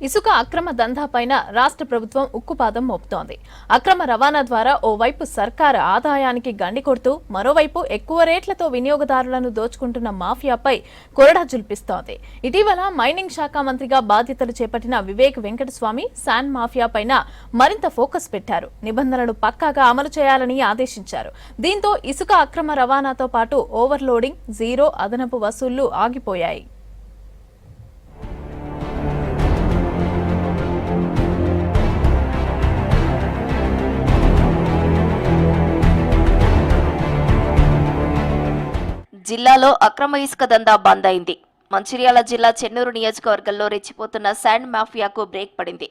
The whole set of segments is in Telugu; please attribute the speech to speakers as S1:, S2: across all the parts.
S1: ఇసుక అక్రమ దందాపైన రాష్ట్ర ప్రభుత్వం ఉక్కుపాదం మోపుతోంది. అక్రమ రవాణా ద్వారా ఓవైపు సర్కారు ఆదాయానికి గండి కొడుతూ మరోవైపు ఎక్కువ రేట్లతో వినియోగదారులను దోచుకుంటున్న మాఫియాపై కొరడా జుల్పిస్తోంది. ఇటీవల మైనింగ్ శాఖ మంత్రిగా బాధ్యతలు చేపట్టిన వివేక్ వెంకటస్వామి శాండ్ మాఫియాపైన మరింత ఫోకస్ పెట్టారు. నిబంధనలు పక్కాగా అమలు చేయాలని ఆదేశించారు. దీంతో ఇసుక అక్రమ రవాణాతో పాటు ఓవర్లోడింగ్, జీరో అదనపు వసూళ్లు ఆగిపోయాయి.
S2: జిల్లాలో అక్రమ ఇసుక దందా బంద్ అయింది. మంచిర్యాల జిల్లా చెన్నూరు నియోజకవర్గంలో రెచ్చిపోతున్న శాండ్ మాఫియాకు బ్రేక్ పడింది.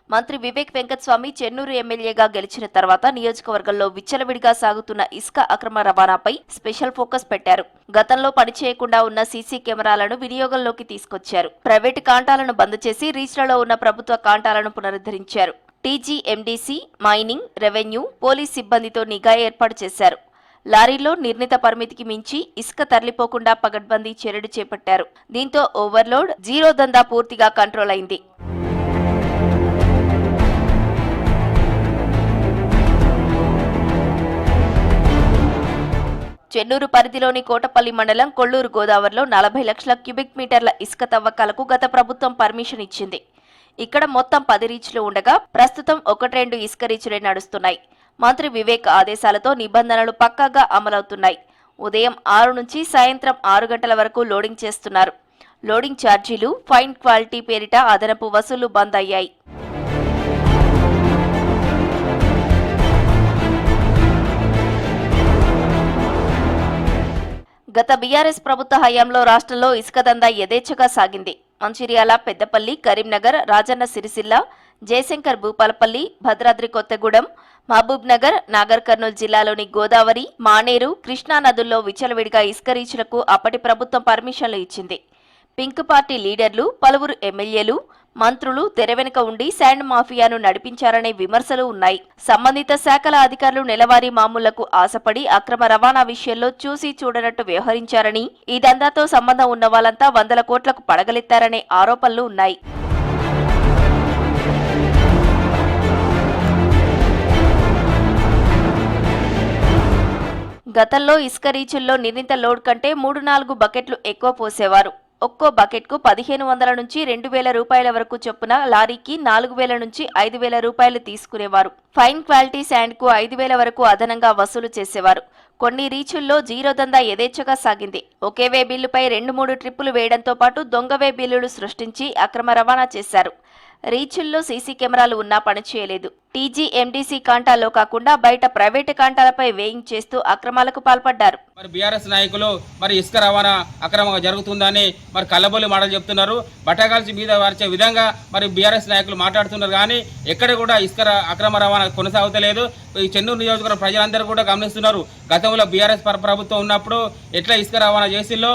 S2: మంత్రి వివేక్ వెంకటస్వామి చెన్నూరు ఎమ్మెల్యేగా గెలిచిన తర్వాత నియోజకవర్గంలో విచ్చలవిడిగా సాగుతున్న ఇసుక అక్రమ రవాణాపై స్పెషల్ ఫోకస్ పెట్టారు. గతంలో పనిచేయకుండా ఉన్న సీసీ కెమెరాలను వినియోగంలోకి తీసుకొచ్చారు. ప్రైవేటు కాంటాలను బంద్ చేసి రీచ్లలో ఉన్న ప్రభుత్వ కాంటాలను పునరుద్ధరించారు. టీజీఎండీసీ, మైనింగ్, రెవెన్యూ, పోలీస్ సిబ్బందితో నిఘా ఏర్పాటు చేశారు. లారీలో నిర్ణీత పరిమితికి మించి ఇసుక తరలిపోకుండా పగడ్బందీ చర్యలు చేపట్టారు. దీంతో ఓవర్లోడ్, జీరో దందా పూర్తిగా కంట్రోల్ అయింది. చెన్నూరు పరిధిలోని కోటపల్లి మండలం కొల్లూరు గోదావరిలో 40 లక్షల క్యూబిక్ మీటర్ల ఇసుక తవ్వకాలకు గత ప్రభుత్వం పర్మిషన్ ఇచ్చింది. ఇక్కడ మొత్తం 10 రీచ్లు ఉండగా ప్రస్తుతం 1-2 ఇసుక రీచ్లే నడుస్తున్నాయి. మంత్రి వివేక్ ఆదేశాలతో నిబంధనలు పక్కాగా అమలవుతున్నాయి. ఉదయం 6 నుంచి సాయంత్రం 6 గంటల వరకు లోడింగ్ చేస్తున్నారు. లోడింగ్ ఛార్జీలు, ఫైన్ క్వాలిటీ పేరిట అదనపు వసూలు బంద్ అయ్యాయి. గత బీఆర్ఎస్ ప్రభుత్వ హయాంలో రాష్ట్రంలో ఇసుక దందా యథేచ్ఛగా సాగింది. మంచిర్యాల, పెద్దపల్లి, కరీంనగర్, రాజన్న సిరిసిల్ల, జయశంకర్ భూపాలపల్లి, భద్రాద్రి కొత్తగూడెం, మహబూబ్ నగర్, నాగర్ కర్నూలు జిల్లాలోని గోదావరి, మానేరు, కృష్ణా నదుల్లో విచ్చలవిడిగా ఇసుక రీచ్లకు అప్పటి ప్రభుత్వం పర్మిషన్లు ఇచ్చింది. పింక్ పార్టీ లీడర్లు, పలువురు ఎమ్మెల్యేలు, మంత్రులు తెరవెనుక ఉండి శాండ్ మాఫియాను నడిపించారనే విమర్శలు ఉన్నాయి. సంబంధిత శాఖల అధికారులు నెలవారీ మామూళ్లకు ఆశపడి అక్రమ రవాణా విషయంలో చూసి చూడనట్టు వ్యవహరించారని, ఈ దందాతో సంబంధం ఉన్న వాళ్ళంతా 100 కోట్లకు పడగలెత్తారనే ఆరోపణలు ఉన్నాయి. గతంలో ఇసుక రీచుల్లో నిర్ణీత లోడ్ కంటే 3-4 బకెట్లు ఎక్కువ పోసేవారు. ఒక్కో బకెట్కు 1500 నుంచి 2000 రూపాయల వరకు చొప్పున లారీకి 4000 నుంచి 5000 రూపాయలు తీసుకునేవారు. ఫైన్ క్వాలిటీ శాండ్కు 5000 వరకు అదనంగా వసూలు చేసేవారు. కొన్ని రీచుల్లో జీరో దందా యథేచ్ఛగా సాగింది. ఒకే వే బిల్లుపై 2-3 ట్రిప్పులు వేయడంతో పాటు దొంగవే బిల్లులు సృష్టించి అక్రమ రవాణా చేశారు. రీచుల్లో సీసీ కెమెరాలు ఉన్నా పనిచేయలేదు. టీజీఎండీసీ కాంటాల్లో కాకుండా బయట ప్రైవేటు కాంటాలపై వేయింగ్ చేస్తూ అక్రమాలకు పాల్పడ్డారు.
S3: మరి బీఆర్ఎస్ నాయకులు మరి ఇసుక రవాణా అక్రమంగా జరుగుతుందని మరి కల్లబొల్లి మాటలు చెప్తున్నారు. బట్టగాల్చి మీద వార్చే విధంగా మరి బీఆర్ఎస్ నాయకులు మాట్లాడుతున్నారు. కానీ ఎక్కడ కూడా ఇసుక అక్రమ రవాణా కొనసాగుతలేదు. ఈ చెన్నూరు నియోజకవర్గం ప్రజలందరూ కూడా గమనిస్తున్నారు. గతంలో బీఆర్ఎస్ ప్రభుత్వం ఉన్నప్పుడు ఎట్లా ఇసుక రవాణా చేసిందో,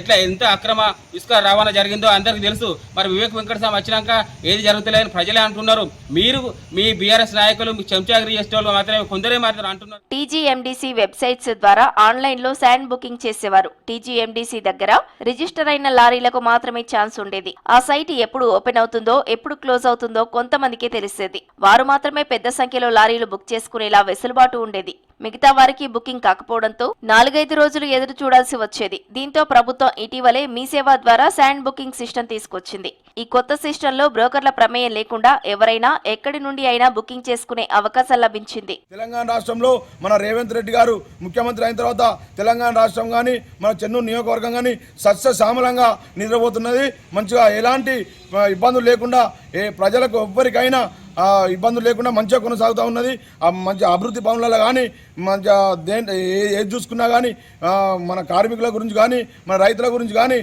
S3: ఎట్లా ఎంత అక్రమ ఇసుక రవాణా జరిగిందో అందరికీ తెలుసు. మరి వివేక్ వెంకటస్వామి వచ్చినాక ఏది జరుగుతలేదని ప్రజలే అంటున్నారు. మీరు మీ బీఆర్ఎస్ నాయకులు చెంచాగిరి చేసేవాళ్ళు మాత్రమే కొందరే మాత్రం అంటున్నారు.
S2: టీజీఎండీసీ వెబ్సైట్స్ ద్వారా ఆన్లైన్లో శాండ్ బుకింగ్ చేసేవారు. టీజీఎండీసీ దగ్గర రిజిస్టర్ అయిన లారీలకు మాత్రమే ఛాన్స్ ఉండేది. ఆ సైట్ ఎప్పుడు ఓపెన్ అవుతుందో, ఎప్పుడు క్లోజ్ అవుతుందో కొంతమందికే తెలిసేది. వారు మాత్రమే పెద్ద సంఖ్యలో లారీలు బుక్ చేసుకునేలా వెసులుబాటు ఉండేది. మిగతా వారికి బుకింగ్ కాకపోవడంతో 4-5 రోజులు ఎదురు చూడాల్సి వచ్చేది. దీంతో ప్రభుత్వం ఇటీవలే మీ సేవ ద్వారా శాండ్ బుకింగ్ సిస్టమ్ తీసుకొచ్చింది. ఈ కొత్త సిస్టంలో బ్రోకర్ల ప్రమేయం లేకుండా ఎవరైనా ఎక్కడి నుండి అయినా బుకింగ్ చేసుకునే అవకాశం లభించింది.
S4: తెలంగాణ రాష్ట్రంలో మన రేవంత్ రెడ్డి గారు ముఖ్యమంత్రి అయిన తర్వాత తెలంగాణ రాష్ట్రం కానీ మన చెన్నూరు నియోజకవర్గం కానీ సస్యశ్యామలంగా నిద్రపోతున్నది. మంచిగా ఎలాంటి ఇబ్బందులు లేకుండా ప్రజలకు ఎవ్వరికైనా ఇబ్బందులు లేకుండా మంచిగా కొనసాగుతూ ఉన్నది. మంచి అభివృద్ధి పనులలో కానీ మంచిగా ఏది చూసుకున్నా కానీ మన కార్మికుల గురించి కానీ మన రైతుల గురించి కానీ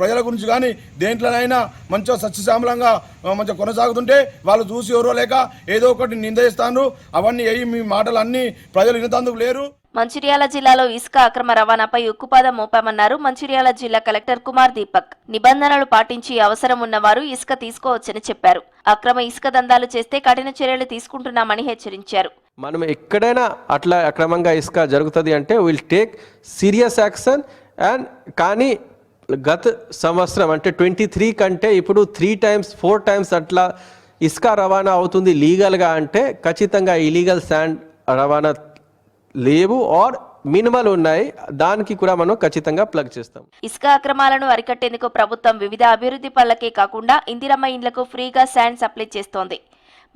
S4: ప్రజల గురించి కానీ దేంట్లోనైనా మంచిగా సస్యశ్యామలంగా మంచిగా కొనసాగుతుంటే వాళ్ళు చూసి ఎవరో లేక ఏదో ఒకటి నిందిస్తాను. అవన్నీ మీ మాటలు అన్నీ ప్రజలు వినతందుకు లేరు.
S2: మంచిర్యాల జిల్లాలో ఇసుక అక్రమ రవాణాపై ఉక్కుపాదం మోపామన్నారు మంచిర్యాల జిల్లా కలెక్టర్ కుమార్ దీపక్. నిబంధనలు పాటించి అవసరం ఉన్నవారు ఇసుక తీసుకోవచ్చని చెప్పారు. అక్రమ ఇసుక దందాలు చేస్తే కఠిన చర్యలు తీసుకుంటున్నామని హెచ్చరించారు.
S5: మనం ఎక్కడైనా అట్లా అక్రమంగా ఇసుక జరుగుతుంది అంటే will take serious action. And కానీ గత సంవత్సరం అంటే 23 కంటే ఇప్పుడు 3 times 4 times అట్లా ఇసుక రవాణా అవుతుంది లీగల్గా అంటే ఖచ్చితంగా ఇలీగల్ శాండ్ రవాణా లేవు ఆర్ మినిమల్ ఉన్నాయి. దానికి కూడా మనం ఖచ్చితంగా ప్లగ్ చేస్తాం.
S2: ఇసుక అక్రమాలను అరికట్టేందుకు ప్రభుత్వం వివిధ అభివృద్ధి పనులకే కాకుండా ఇందిరమ్మ ఇండ్లకు ఫ్రీగా శాండ్ సప్లై చేస్తోంది.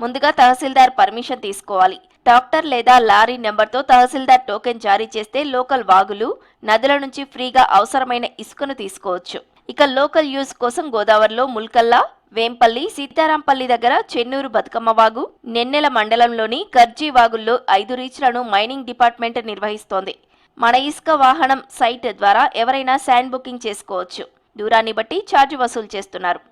S2: ముందుగా తహసీల్దార్ పర్మిషన్ తీసుకోవాలి. ట్రాక్టర్ లేదా లారీ నెంబర్తో తహసీల్దార్ టోకెన్ జారీ చేస్తే లోకల్ వాగులు, నదుల నుంచి ఫ్రీగా అవసరమైన ఇసుకను తీసుకోవచ్చు. ఇక లోకల్ యూజ్ కోసం గోదావరిలో ముల్కల్లా, వేంపల్లి, సీతారాంపల్లి దగ్గర చెన్నూరు బతుకమ్మ వాగు, నెన్నెల మండలంలోని కర్జీ వాగుల్లో 5 రీచ్లను మైనింగ్ డిపార్ట్మెంట్ నిర్వహిస్తోంది. మన ఇసుక వాహనం సైట్ ద్వారా ఎవరైనా శాండ్ బుకింగ్ చేసుకోవచ్చు. దూరాన్ని బట్టి ఛార్జ్ వసూలు చేస్తున్నారు.